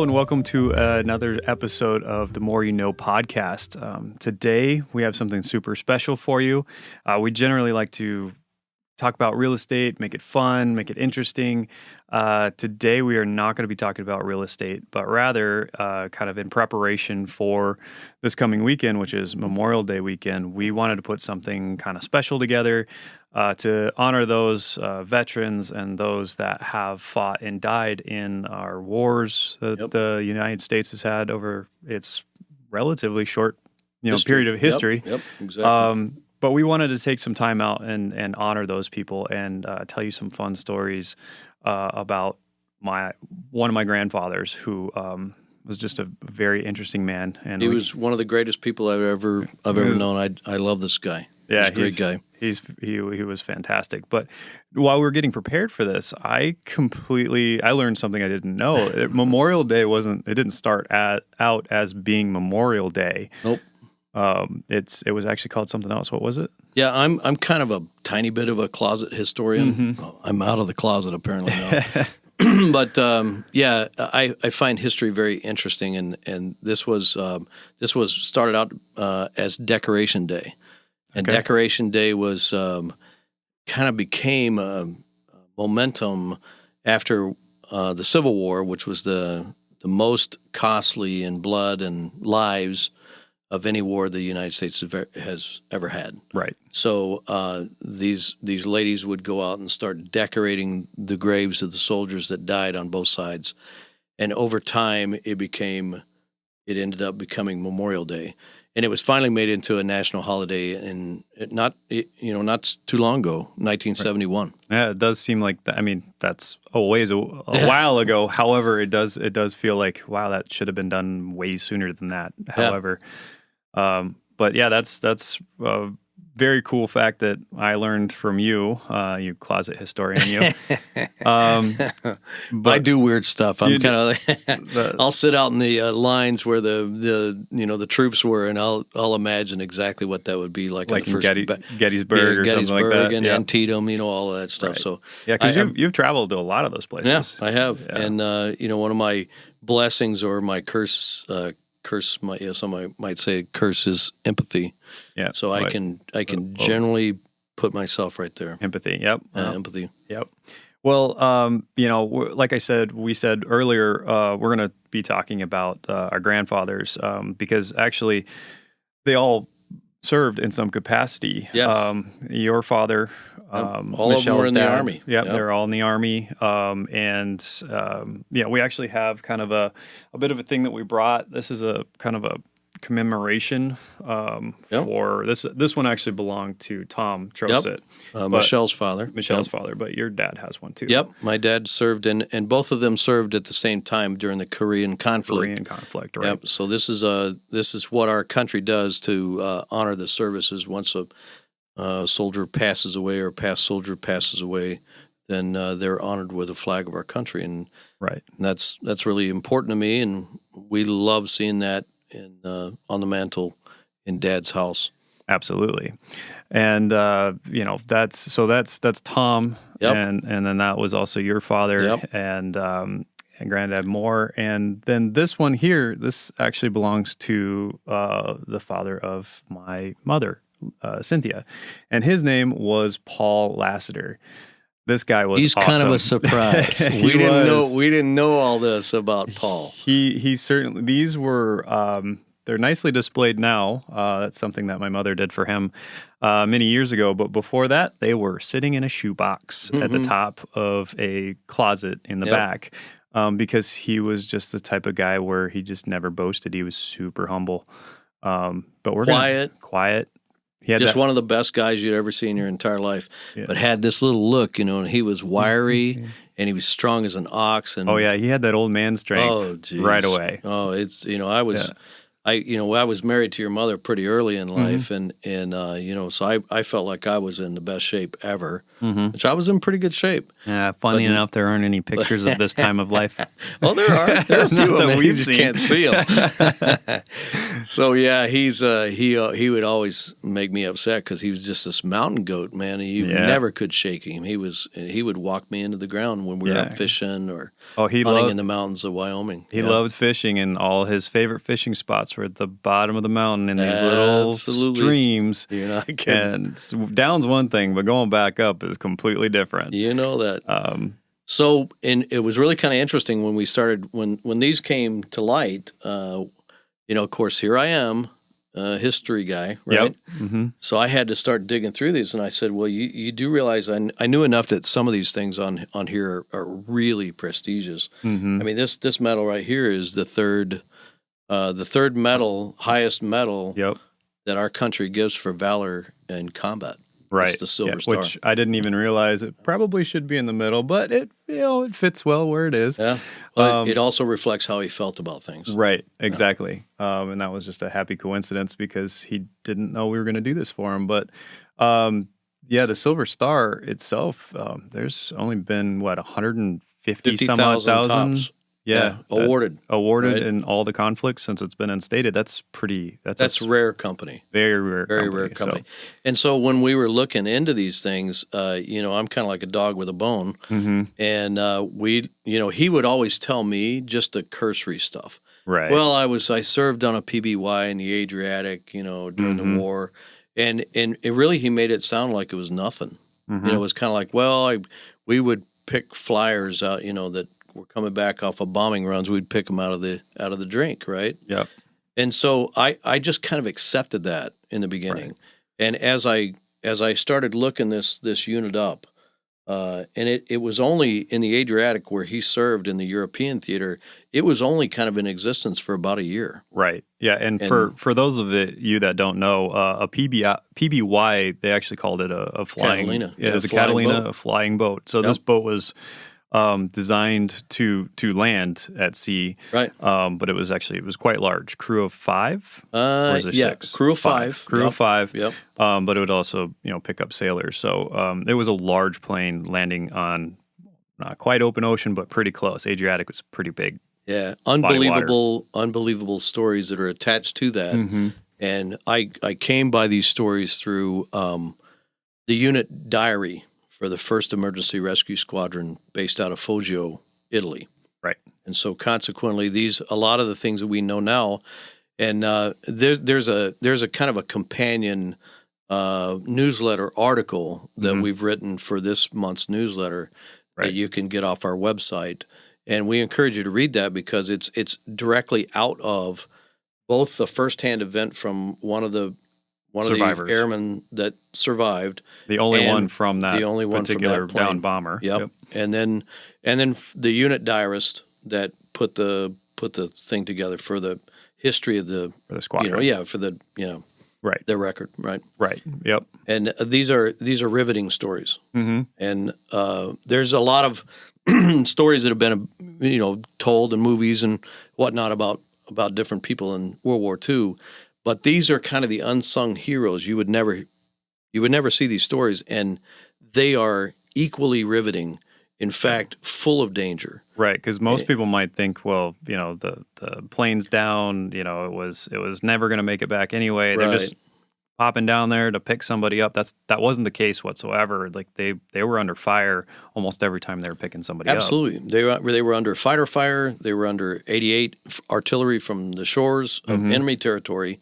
Hello and welcome to another episode of the More You Know podcast. Today we have something super special for you. We generally like to talk about real estate, make it fun, make it interesting. Today we are not going to be talking about real estate, but rather kind of in preparation for this coming weekend, which is Memorial Day weekend, we wanted to put something kind of special together to honor those veterans and those that have fought and died in our wars that the United States has had over its relatively short period of history. Yep, exactly. But we wanted to take some time out and honor those people and tell you some fun stories about one of my grandfathers who was just a very interesting man. And he was one of the greatest people I've ever known. I love this guy. Yeah, he's a great guy. He was fantastic. But while we were getting prepared for this, I learned something I didn't know. Memorial Day didn't start out as being Memorial Day. Nope. It was actually called something else. What was it? Yeah, I'm kind of a tiny bit of a closet historian. Mm-hmm. I'm out of the closet apparently now. But I find history very interesting, and this was started out as Decoration Day, and Okay. Decoration Day was kind of became a momentum after the Civil War, which was the most costly in blood and lives of any war the United States has ever had. Right. So these ladies would go out and start decorating the graves of the soldiers that died on both sides, and over time it ended up becoming Memorial Day, and it was finally made into a national holiday in not too long ago, 1971. Right. Yeah, it does seem like that. I mean, that's a while ago. However, it does feel like, wow, that should have been done way sooner than that. However. But yeah, that's a very cool fact that I learned from you, you closet historian. But I do weird stuff. I'm kind of. I'll sit out in the lines where the troops were, and I'll imagine exactly what that would be like in the first Gettysburg or something like that, and Antietam, all of that stuff. Right. So yeah, because you've traveled to a lot of those places. Yeah, I have, and one of my blessings or my curse. Some might say curse is empathy. Yeah. So I can generally put myself right there. Empathy. Yep. Empathy. Yep. Well, like we said earlier, we're going to be talking about our grandfathers because actually they all served in some capacity. Yes. Your father, all Michelle's of them were in dad, the Army. Yep, they're all in the Army. We actually have kind of a bit of a thing that we brought. This is a kind of a commemoration for this. This one actually belonged to Tom Trosit, Michelle's father. Michelle's father, but your dad has one too. Yep, my dad served, and both of them served at the same time during the Korean conflict. Right? Yep. So this is what our country does to honor the services. Once a soldier passes away or past soldier passes away, then they're honored with a flag of our country, and that's really important to me, and we love seeing that on the mantle in Dad's house. Absolutely. And that's Tom. Yep. And then that was also your father. Yep. And Granddad Moore. And then this one here, this actually belongs to the father of my mother, Cynthia. And his name was Paul Lassiter. This guy was He's awesome. kind of a surprise. We didn't know all this about Paul. He certainly, these were they're nicely displayed now. That's something that my mother did for him many years ago. But before that, they were sitting in a shoebox at the top of a closet in the back because he was just the type of guy where he just never boasted. He was super humble. But we're quiet. He had one of the best guys you'd ever see in your entire life, but had this little look, and he was wiry and he was strong as an ox. And he had that old man strength right away. Oh, it's I was married to your mother pretty early in life, and so I felt like I was in the best shape ever, which I was in pretty good shape. Funny enough, there aren't any pictures of this time of life. Oh, there are a few of them. we've You just seen. can't see them. So yeah, he would always make me upset because he was just this mountain goat, man. You never could shake him. He would walk me into the ground when we were out fishing or hunting in the mountains of Wyoming. He loved fishing, and all his favorite fishing spots were at the bottom of the mountain in these little streams. You're not kidding. And down's one thing, but going back up is completely different. You know that. So, and it was really kind of interesting when we started, when these came to light, of course, here I am, history guy, right? Yep. Mm-hmm. So I had to start digging through these, and I said, well, you do realize I knew enough that some of these things on here are really prestigious. Mm-hmm. I mean, this medal right here is the third medal, highest medal that our country gives for valor in combat. Right, it's the Silver Star, which I didn't even realize it probably should be in the middle, but it fits well where it is. Yeah, but it also reflects how he felt about things. Right, exactly, and that was just a happy coincidence because he didn't know we were going to do this for him. But the Silver Star itself, there's only been 150 some odd thousand. Tops. Yeah, awarded right? in all the conflicts since it's been instated. That's rare company. Very rare company. And so when we were looking into these things, I'm kind of like a dog with a bone. Mm-hmm. And he would always tell me just the cursory stuff. Right. Well, I served on a PBY in the Adriatic, during the war, and it really, he made it sound like it was nothing. Mm-hmm. It was kind of like, we would pick flyers out, that were coming back off of bombing runs. We'd pick them out of the drink, right? Yep. And so I just kind of accepted that in the beginning, right. And as I started looking this unit up, and it was only in the Adriatic where he served in the European theater. It was only kind of in existence for about a year. Right. Yeah. And for those of you that don't know, a PBY, they actually called it a flying. Catalina. Yeah, it was a Catalina, a flying boat. So this boat was designed to land at sea, right? But it was quite large. Crew of 5, or was it 6? Crew of 5. Crew of 5. Yep. But it would also pick up sailors. So it was a large plane landing on not quite open ocean, but pretty close. Adriatic was pretty big. Yeah, unbelievable stories that are attached to that. Mm-hmm. And I came by these stories through the unit diary for the 1st Emergency Rescue Squadron based out of Foggia, Italy. Right. And so consequently, a lot of the things that we know now, and there's a kind of a companion newsletter article that we've written for this month's newsletter that you can get off our website. And we encourage you to read that because it's directly out of both the firsthand event from one of the airmen that survived, the only one from that particular downed bomber. Yep. And then the unit diarist that put the thing together for the history of the squadron. For the right, their record, right. Yep. And these are riveting stories. Mm-hmm. And there's a lot of stories that have been told in movies and whatnot about different people in World War II. But these are kind of the unsung heroes. You would never see these stories, and they are equally riveting. In fact, full of danger. Right, because most people might think, well, the plane's down. It was never going to make it back anyway. They're just popping down there to pick somebody up. That wasn't the case whatsoever. Like they were under fire almost every time they were picking somebody up. Absolutely, they were under fighter fire. They were under 88 artillery from the shores of enemy territory.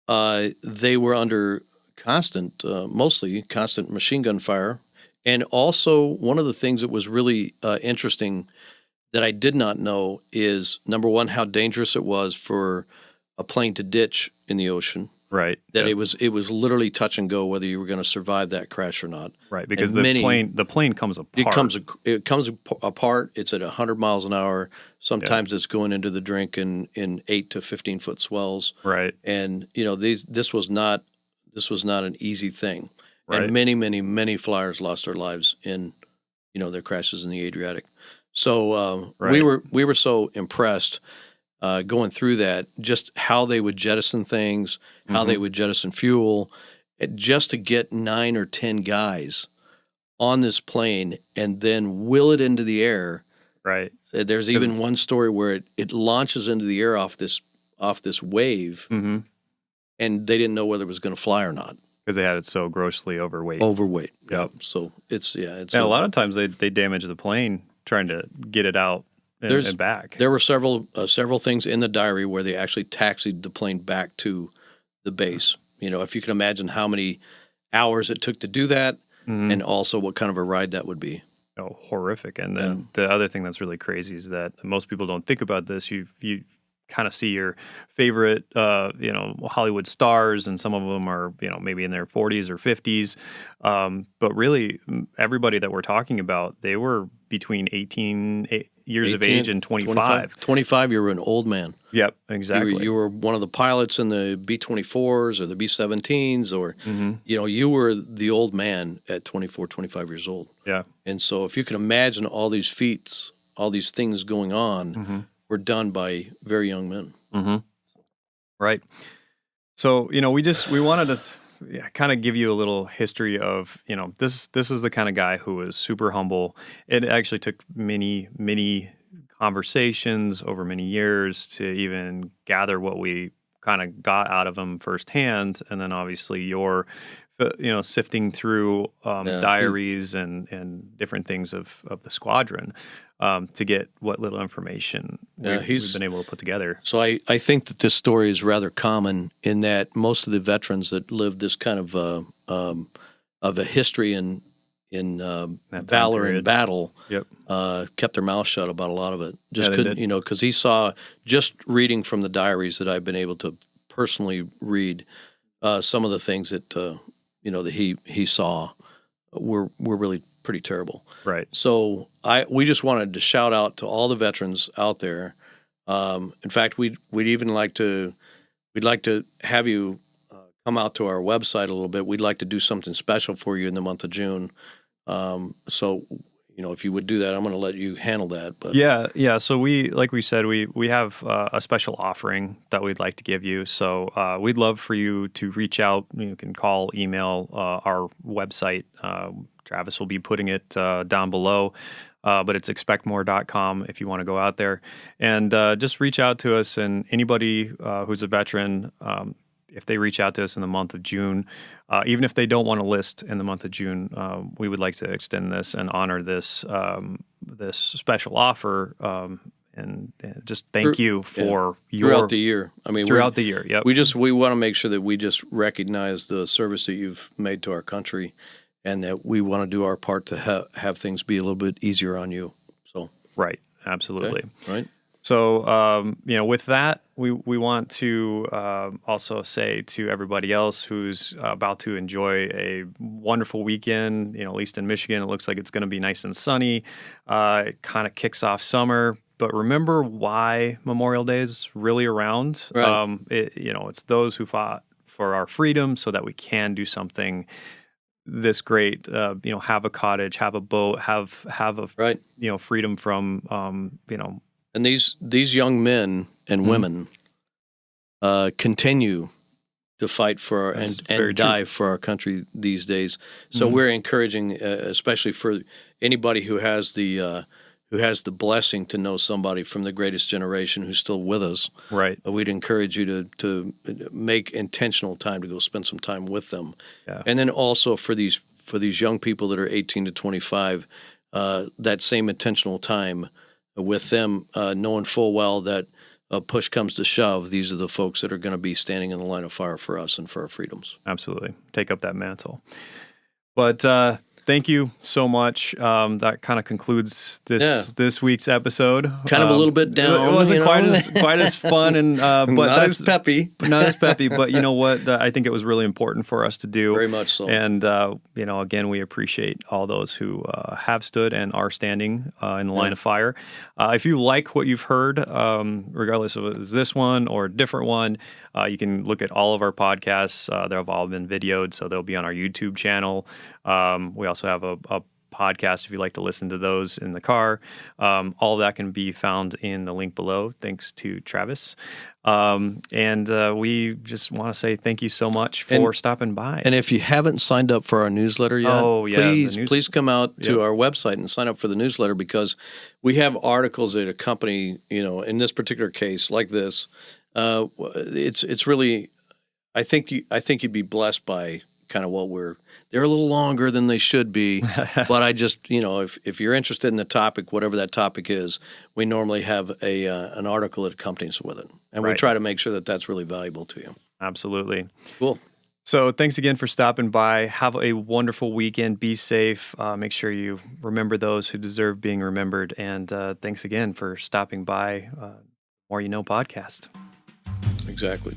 They were under mostly constant machine gun fire, and also one of the things that was really interesting that I did not know is number one, how dangerous it was for a plane to ditch in the ocean. Right. That it was literally touch and go whether you were going to survive that crash or not. Right, because the plane comes apart. It comes apart. It's at 100 miles an hour. Sometimes it's going into the drink in 8 to 15 foot swells. Right. And this was not an easy thing. Right. And many flyers lost their lives in their crashes in the Adriatic. So we were so impressed going through that, just how they would jettison things, how they would jettison fuel, just to get 9 or 10 guys on this plane and then will it into the air. Right. There's even one story where it launches into the air off this off this wave, Mm-hmm. and they didn't know whether it was going to fly or not. Because they had it so grossly overweight. Overweight. Yep. So it's And a lot of times they damage the plane trying to get it out and back. There were several things in the diary where they actually taxied the plane back to the base. You know, if you can imagine how many hours it took to do that, Mhm. and also what kind of a ride that would be. Oh, horrific. And then the other thing that's really crazy is that most people don't think about this. You kind of see your favorite, Hollywood stars, and some of them are, maybe in their 40s or 50s. But really, everybody that we're talking about, they were between 18 years of age and 25. 25, you were an old man. Yep, exactly. You were one of the pilots in the B-24s or the B-17s, or, you were the old man at 24, 25 years old. Yeah. And so if you can imagine all these feats, all these things going on, were done by very young men. Mm-hmm. Right. So, we wanted to kind of give you a little history of, this is the kind of guy who was super humble. It actually took many conversations over many years to even gather what we kind of got out of him firsthand. And then obviously you're, sifting through diaries and different things of the squadron to get what little information we've been able to put together. So I think that this story is rather common in that most of the veterans that lived this kind of a history in valor and battle, kept their mouth shut about a lot of it. Just couldn't, because he saw, just reading from the diaries that I've been able to personally read, some of the things that that he saw were really pretty terrible. Right. So we just wanted to shout out to all the veterans out there. In fact, we'd like to have you come out to our website a little bit. We'd like to do something special for you in the month of June. So, if you would do that, I'm going to let you handle that. But yeah. So like we said, we have a special offering that we'd like to give you. So we'd love for you to reach out. You can call, email our website. Travis will be putting it down below. But it's expectmore.com if you want to go out there and just reach out to us. And anybody who's a veteran, if they reach out to us in the month of June, even if they don't want to list in the month of June, we would like to extend this and honor this this special offer, and just thank you for throughout the year. I mean, throughout the year. Yep. We want to make sure that we just recognize the service that you've made to our country, and that we want to do our part to have things be a little bit easier on you. So right, absolutely, okay. Right. So, with that, we want to also say to everybody else who's about to enjoy a wonderful weekend, at least in Michigan, it looks like it's going to be nice and sunny. It kind of kicks off summer. But remember why Memorial Day is really around. Right. It's those who fought for our freedom so that we can do something this great, have a cottage, have a boat, have a, right. Freedom from, And these young men and women continue to fight for and die for our country these days. So we're encouraging, especially for anybody who has the blessing to know somebody from the greatest generation who's still with us. Right. We'd encourage you to make intentional time to go spend some time with them. Yeah. And then also for these young people that are 18 to 25, that same intentional time with them, knowing full well that push comes to shove, these are the folks that are going to be standing in the line of fire for us and for our freedoms. Absolutely. Take up that mantle. But thank you so much. That kind of concludes this week's episode. Kind of a little bit down. It wasn't quite as fun, and but not as peppy. Not as peppy. But you know what? I think it was really important for us to do. Very much so. And again, we appreciate all those who have stood and are standing in the line of fire. If you like what you've heard, regardless of is this one or a different one, you can look at all of our podcasts. They've all been videoed, so they'll be on our YouTube channel. We also have a podcast if you like to listen to those in the car. All of that can be found in the link below, thanks to Travis. And we just want to say thank you so much for stopping by. And if you haven't signed up for our newsletter yet, please come out to our website and sign up for the newsletter, because we have articles that accompany, in this particular case like this, It's really, I think you'd be blessed by kind of they're a little longer than they should be, but I just, if you're interested in the topic, whatever that topic is, we normally have an article that accompanies with it, and we Right. try to make sure that that's really valuable to you. Absolutely. Cool. So thanks again for stopping by. Have a wonderful weekend. Be safe. Make sure you remember those who deserve being remembered. And thanks again for stopping by More You Know podcast. Exactly.